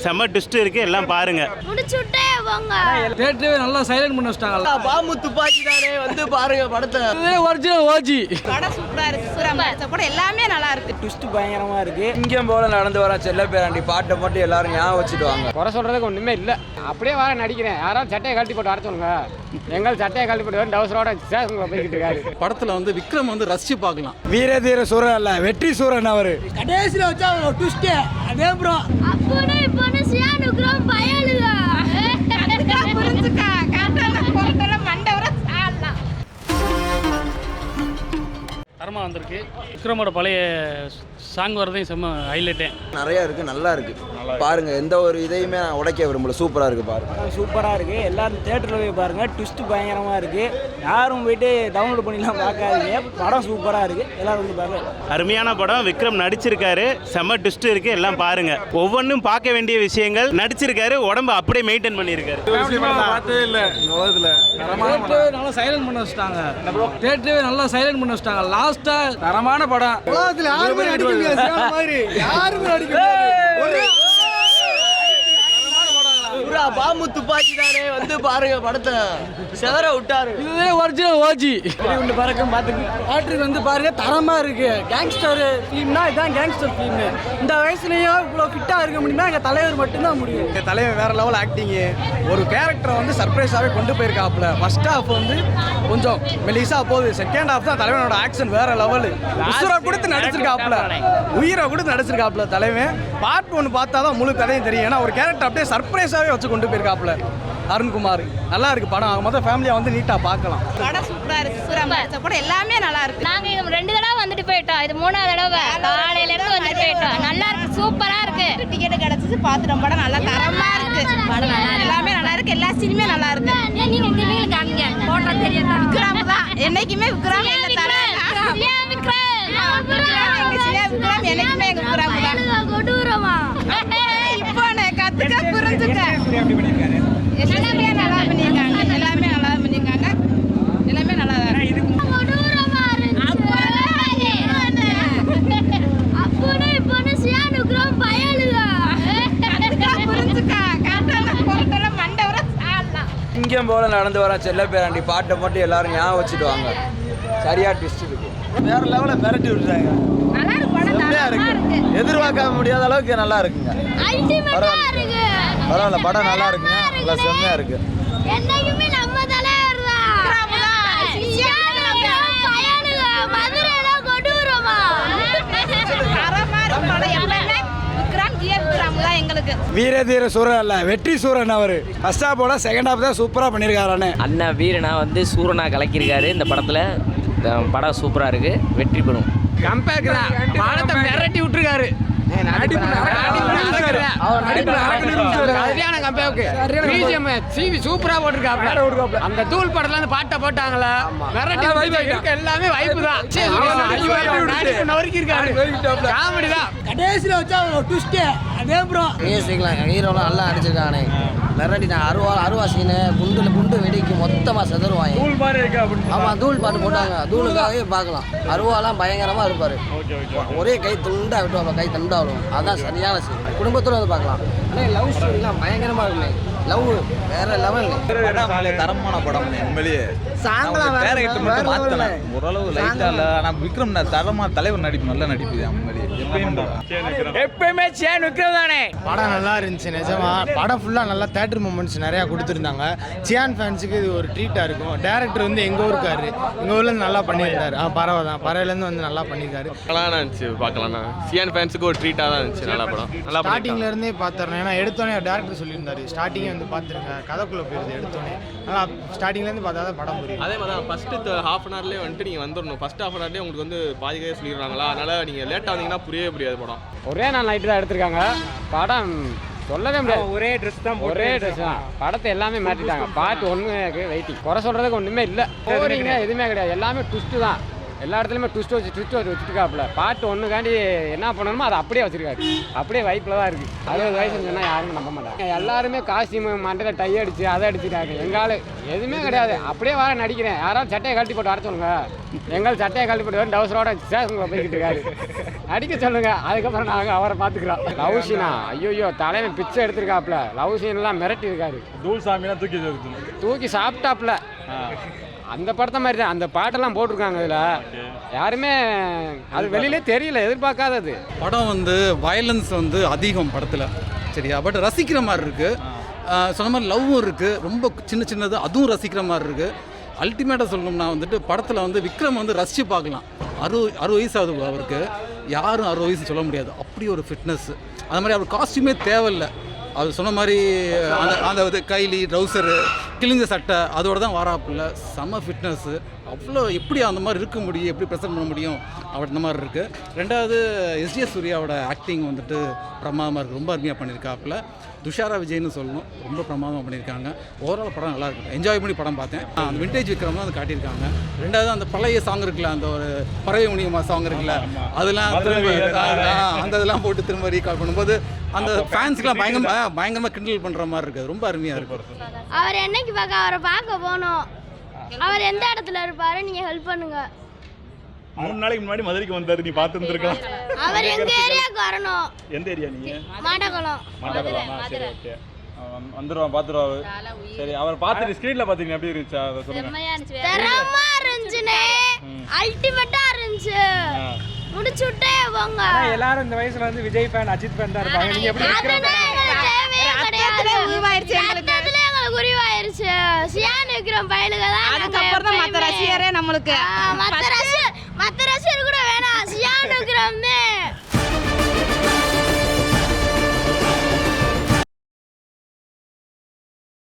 செம்ம ட்விஸ்ட் இருக்கு, எல்லாம் பாருங்க. முடிச்சுட்டே வாங்க. தியேட்டரே நல்லா சைலண்ட் பண்ணி வச்சிட்டாங்க. பாம்பு துப்பாக்கி தானே வந்து பாருங்க படத்தை. இதுவே ஒரிஜினல் ஓஜி. படம் சூப்பரா இருக்கு. சூப்பரா கூட எல்லாமே நல்லா இருக்கு. ட்விஸ்ட் பயங்கரமா இருக்கு. இங்கேயும் போல நடந்து வர செல்ல பேராண்டி பாட்டை மட்டும் எல்லாரும் ஞாபகம் வச்சுட்டு வாங்க. குறை சொல்றதுக்கு ஒண்ணுமே இல்ல. அப்படியே வர நடிக்கிறேன். யாராவது சட்டையை கழட்டி போட்டு வர சொல்லுங்க. எங்கள் சட்டையை கழட்டி போட்டு வர டவுசரோட ஸ்டேஷன்ல போய்கிட்டு இருக்காரு. படத்துல வந்து விக்ரம் வந்து ரசிச்சு பார்க்கலாம். வீர தீர சூரன் அல்ல, வெற்றி சூரன் அவரு. கடைசில வச்சா ஒரு ட்விஸ்ட். அதே ப்ரோ. அப்பனே இப்பனே சியானுக்குறம் பயலுங்க. புரிஞ்சுக்க. காட்டால பொறுத்தல மண்டவர சாடலாம். தரமாக வந்திருக்கு. விக்ரமோட பழைய சாங் வரதையும் செம்ம ஹைலைட்டே. நிறைய இருக்கு, நல்லா இருக்கு. பாருங்க, எந்த ஒரு இதையுமே நான் உடைக்க விரும்பல. சூப்பரா இருக்கு பாருங்க. சூப்பரா இருக்கு. எல்லாரும் தியேட்டர்ல போய் பாருங்க. ட்விஸ்ட் பயங்கரமா இருக்கு. யாரும் போயிட்டு டவுன்லோட் பண்ணிலாம் பார்க்காதீங்க. படம் சூப்பரா இருக்கு. எல்லாரும் வந்து பாருங்க. அருமையான படம். விக்ரம் நடிச்சிருக்காரு, செம்ம ட்விஸ்ட் இருக்கு, எல்லாம் பாருங்க. ஒவ்வொன்றும் பார்க்க வேண்டிய விஷயங்கள் நடிச்சிருக்காரு. உடம்பு அப்படியே மெயின்டைன் பண்ணியிருக்காரு. பார்த்ததே இல்ல உலகத்துல. நல்லா சைலண்ட் பண்ணி வச்சிட்டாங்க. தியேட்டரே நல்லா சைலண்ட் பண்ணி வச்சிட்டாங்க. லாஸ்டா தரமான படம். உலகத்துல யாருமே நடிக்க முடியாது. சியான் மாதிரி யாருமே நடிக்க முடியாது. பாம்பு துப்பாக்கி தானே வந்து பாருங்க படத்தை. செதற விட்டாரு. இதுவே ஒரிஜினல் ஓஜி. ஒன்று பறக்கும் பார்த்துக்கு தியேட்டருக்கு வந்து பாருங்க. தரமா இருக்கு. கேங்ஸ்டர் ஃபிலிம்னா இதான் கேங்ஸ்டர் ஃபிலிம். இந்த வயசுலயும் இவ்வளோ ஃபிட்டா இருக்க முடியுமா எங்க தலைவர் மட்டும்தான் முடியும். எங்கள் தலைவர் வேற லெவல் ஆக்டிங். ஒரு கேரக்டரை வந்து சர்ப்ரைஸாகவே கொண்டு போயிருக்காப்புல. ஃபர்ஸ்ட் ஹாஃப் வந்து கொஞ்சம் மெலிசா போகுது. செகண்ட் ஹாஃப் தான் தலைவனோட ஆக்ஷன் வேற லெவல். உசுரை கொடுத்து நடிச்சிருக்காப்புல. உயிரை கொடுத்து நடிச்சிருக்காப்புல தலைவன். பார்ட் 1 பார்த்தா தான் முழு கதையும் தெரியும். ஏன்னா ஒரு கேரக்டர் அப்படியே சர்ப்ரைஸாகவே வச்சு கொண்டு போயிருக்காப்புல அருண்குமார். நல்லா இருக்கு படம். அவங்க மொத்தம் ஃபேமிலியா வந்து நீட்டா பார்க்கலாம். படம் சூப்பரா இருக்கு. சூப்பரா கூட எல்லாமே நல்லா இருக்கு. நாங்க இது 2 தடவை வந்துட்டு போயிட்டோம். இது 3வது தடவை. காலையில இருந்து வந்துட்டு போயிட்டோம். நல்லா இருக்கு. சூப்பரா இருக்கு. டிக்கெட் கிடைச்சிச்சு பாத்துட்டோம். படம் நல்லா தரமா இருக்கு. படம் நல்லா எல்லாமே நல்லா இருக்கு. எல்லா சீனுமே நல்லா இருக்கு. நீங்க டிவில காமிங்க. போட்டா தெரியும். விக்ரம் தான் என்னைக்குமே விக்ரம் என்ன தரேன். விக்ரம். விக்ரம் என்னைக்குமே எங்க விக்ரம் தான். கொடூரமா. இப்போ கத்துக்க புரிஞ்சுக்க. எல்லாமே நல்லா பண்ணிருக்காங்க. எல்லாமே நல்லா பண்ணிருக்காங்க. எல்லாமே நல்லா இருக்கு. கொடூரமா இருந்துச்சு. அப்பனே இப்பனே சியானுக்குறம் பயலுங்க. புரிஞ்சுக்க. காட்டால பொறுத்தல மண்டவர சாடலாம். இங்கேயும் போல நடந்து வர செல்ல பேராண்டி பாட்டை மட்டும் எல்லாரும் ஞாபகம் வச்சுட்டு வாங்க. சரியா ட்விஸ்ட் இருக்கு. வேற லெவல மிரட்டி விட்டுறாங்க. நல்லா இருக்கு. படம் செம்மையா இருக்கு. எதிர்பார்க்க முடியாத அளவுக்கு நல்லா இருக்குங்க. அல்டிமேட்டா இருக்கு. பரவாயில்ல, படம் நல்லா இருக்குங்க. நல்லா செம்மையா இருக்கு. என்னைக்குமே நம்ம தலைவர் தான். சியானுக்குறம் பயலுங்க. மதுரையில கொடூரமா. தரமா இருக்கு. படம் எல்லாமே விக்ரம் விக்ரம் தான் எங்களுக்கு. வீர தீர சூரன் அல்ல, வெற்றி சூரன் அவரு. ஃபர்ஸ்ட் ஹாஃபோட செகண்ட் ஹாஃப் தான் சூப்பரா பண்ணிருக்காரு. அண்ணா வீரனா வந்து சூரனா கலக்கியிருக்காரு இந்த படத்தில். படம் சூப்பராக இருக்குது. வெற்றி பெறும். கம்பேர் படத்தை மிரட்டி விட்டுருக்காரு. சூப்பரா போட்டிருக்காப்ல. அந்த தூள் படத்துல இருந்து பாட்டை போட்டாங்களா மிரட்டி எல்லாமே வைப்பு தான். காமெடி தான். கடைசில வச்சா ஒரு ட்விஸ்ட். அதே ப்ரோ. மியூசிக்லாம் ஹீரோலாம் நல்லா அடிச்சிருக்கானே. மிரட்டி நான் அருவா சீனு குண்டு வெடிக்கு மொத்தமாக செதருவாங்க. ஆமாம், தூள் பாட்டு போட்டாங்க. தூளுக்காகவே பார்க்கலாம். அருவாலாம் பயங்கரமாக இருப்பார். ஒரே கை துண்டா விட்டுவாங்க. கை துண்டாவிடும். அதான் சரியான சீன். குடும்பத்தோடு வந்து பார்க்கலாம். ஆனால் லவ் ஸ்டோரிலாம் பயங்கரமாக இருக்குமே. லவ் வேற லெவல். தரமான படம் உண்மையிலேயே. சாங்கலாம் ஓரளவு லைட்டா இல்ல. ஆனா விக்ரம் தரமா தலைவர் நடிப்பு நல்ல நடிப்பு. உண்மையிலேயே எப்பயுமே சியான் விக்ரம் தானே. படம் நல்லா இருந்துச்சு நிஜமா. படம் ஃபுல்லாக நல்லா தேட்டர் மூமெண்ட்ஸ் நிறையா கொடுத்துருந்தாங்க. சியான் ஃபேன்ஸுக்கு இது ஒரு ட்ரீட்டாக இருக்கும். டேரக்டர் வந்து எங்கள் ஊருக்காரு. எங்கள் ஊர்லேருந்து நல்லா பண்ணியிருந்தாரு. பரவாயில்ல தான். பறவையிலேருந்து வந்து நல்லா பண்ணியிருக்காரு. நல்லா இருந்துச்சு பார்க்கலாம். சியான் ஃபேன்ஸுக்கு ஒரு ட்ரீட்டாக தான் இருந்துச்சு. நல்லா படம். நல்லா ஸ்டார்டிங்லேருந்தே பார்த்துறேன். ஏன்னா எடுத்தோடனே டேரக்டர் சொல்லியிருந்தாரு. ஸ்டார்டிங்கே வந்து பார்த்துருக்கேன். கதைக்குள்ளே போயிருது எடுத்தோடனே. நல்லா ஸ்டார்டிங்லேருந்து பார்த்தா தான் படம் புரியும். அதே மாதிரி தான் ஃபஸ்ட்டு ஹாஃப் அன் ஹவர்லேயே வந்துட்டு நீங்கள் வந்துடணும். ஃபஸ்ட் ஹாஃப் அன் ஹவர்லேயே உங்களுக்கு வந்து பாதிக்கவே சொல்லிடுறாங்களா. அதனால் நீங்கள் லேட்டாக வந்தீங்கன்னா புரியாது படம். ஒரே நாள் நைட்டு தான் எடுத்திருக்காங்க. படம் சொல்லவே முடியாது. ஒரே ட்ரெஸ் தான். படத்தை எல்லாமே மாற்றிட்டாங்க. Part 1 waiting. குறை சொல்றதுக்கு ஒன்றுமே இல்லை. போறீங்க எதுவுமே கிடையாது. எல்லாமே ட்விஸ்ட்டு தான். எல்லா இடத்துலையுமே ட்விஸ்ட் வச்சுருக்காப்புல. பார்ட் 1 என்ன பண்ணணுமோ அதை அப்படியே வச்சிருக்காரு. அப்படியே வைப்பில் தான் இருக்குது. 60 வயசு சொன்னால் யாருமே நம்ப மாட்டாங்க. எல்லாருமே காஸ்டியூம் மண்டையில் டை அடிச்சு அதை அடிச்சுட்டாங்க. எங்கால் எதுவுமே கிடையாது. அப்படியே வர நடிக்கிறேன். யாராவது சட்டையை கழட்டி போட்டு வர சொல்லுங்க. எங்கள் சட்டையை கழட்டி போட்டு டவுசரோட ஸ்டேஷனில் போய்கிட்டு இருக்காரு. அடிக்க சொல்லுங்க, அதுக்கப்புறம் நாங்கள் அவரை பார்த்துக்கிறோம். லவ் சீனா ஐயோ தலைவன் பிச்சை எடுத்திருக்காப்புல. லவ் சீன்லாம் மிரட்டி இருக்காரு. தூள் சாமியெல்லாம் தூக்கி சாப்பிட்டாப்புல. அந்த படத்தை மாதிரி தான் அந்த பாட்டெல்லாம் போட்டிருக்காங்க. இதில் யாருமே அது வெளியிலே தெரியல, எதிர்பார்க்காதது. படம் வந்து வயலன்ஸ் வந்து அதிகம் படத்தில், சரியா? பட் ரசிக்கிற மாதிரி இருக்குது. சொன்ன மாதிரி லவ்வும் இருக்குது, ரொம்ப சின்ன சின்னது, அதுவும் ரசிக்கிற மாதிரி இருக்குது. அல்டிமேட்டாக சொல்லணும்னா வந்துட்டு படத்தில் வந்து விக்ரம் வந்து ரசித்து பார்க்கலாம். 60 வயசு ஆகுது அவருக்கு, யாரும் 60 வயசு சொல்ல முடியாது, அப்படி ஒரு ஃபிட்னஸ். அது மாதிரி அவர் காஸ்டியூமே தேவையில்லை. அவர் சொன்ன மாதிரி அந்த இது கைலி ட்ரௌசரு கிழிஞ்ச சட்டை அதோட தான் வாராப்பில்ல, செம்ம ஃபிட்னஸ்ஸு. அவ்வளோ எப்படி அந்த மாதிரி இருக்க முடியும், எப்படி ப்ரெசென்ட் பண்ண முடியும், அவர் இந்த மாதிரி இருக்குது. ரெண்டாவது எஸ்ஜே சூர்யாவோட ஆக்டிங் வந்துட்டு பிரமாதமாக இருக்குது, ரொம்ப அருமையாக பண்ணியிருக்காப்புல. துஷாரா விஜய்னு சொல்லணும், ரொம்ப பிரமாதமாக பண்ணியிருக்காங்க. ஓவரால் படம் நல்லா இருக்கும், என்ஜாய் பண்ணி படம் பார்த்தேன். அந்த விண்டேஜ் விக்ரம் தான் அது காட்டியிருக்காங்க. ரெண்டாவது அந்த பழைய சாங் இருக்குல்ல, அந்த ஒரு பறவை உணியமா சாங் இருக்குல்ல, அதெல்லாம் அந்த இதெல்லாம் போட்டு திரும்ப ரீகால் பண்ணும்போது அந்த ஃபேன்ஸ்க்குலாம் பயங்கரமாக கிண்டல் பண்ணுற மாதிரி இருக்குது, ரொம்ப அருமையாக இருக்குது. அவர் என்னைக்கு அவரை பார்க்க போகணும், அவர் எந்த இடத்துல இருப்பாரு, நீங்க ஹெல்ப் பண்ணுங்க. 3 நாளைக்கு முன்னாடி மதுரைக்கு வந்தாரு, நீ பார்த்து இருந்திருக்கலாம். அவர் எங்க ஏரியாவுக்கு வரணும். எந்த ஏரியா நீங்க? மாட்டகுளம். சரி, ஓகே, வந்துருவான், பார்த்துருவாரு. சரி, அவர் பார்த்துட்டு ஸ்க்ரீனில் பார்த்தீங்க எப்படி இருந்துச்சா அதை சொல்லுங்க. தரமா இருந்துச்சுனே, அல்டிமேட்டா இருந்துச்சு. முடிச்சு விட்டே போங்க. எல்லாரும் இந்த வயசுல வந்து விஜய் ஃபேன், அஜித் ஃபேன் தான் இருப்பாங்க. நீங்க எப்படி உருவாயிருச்சு. சியான் விக்ரம் பயலுக தான். அதுக்கப்புறம் தான் மற்ற ரசிகரே நம்மளுக்கு. மற்ற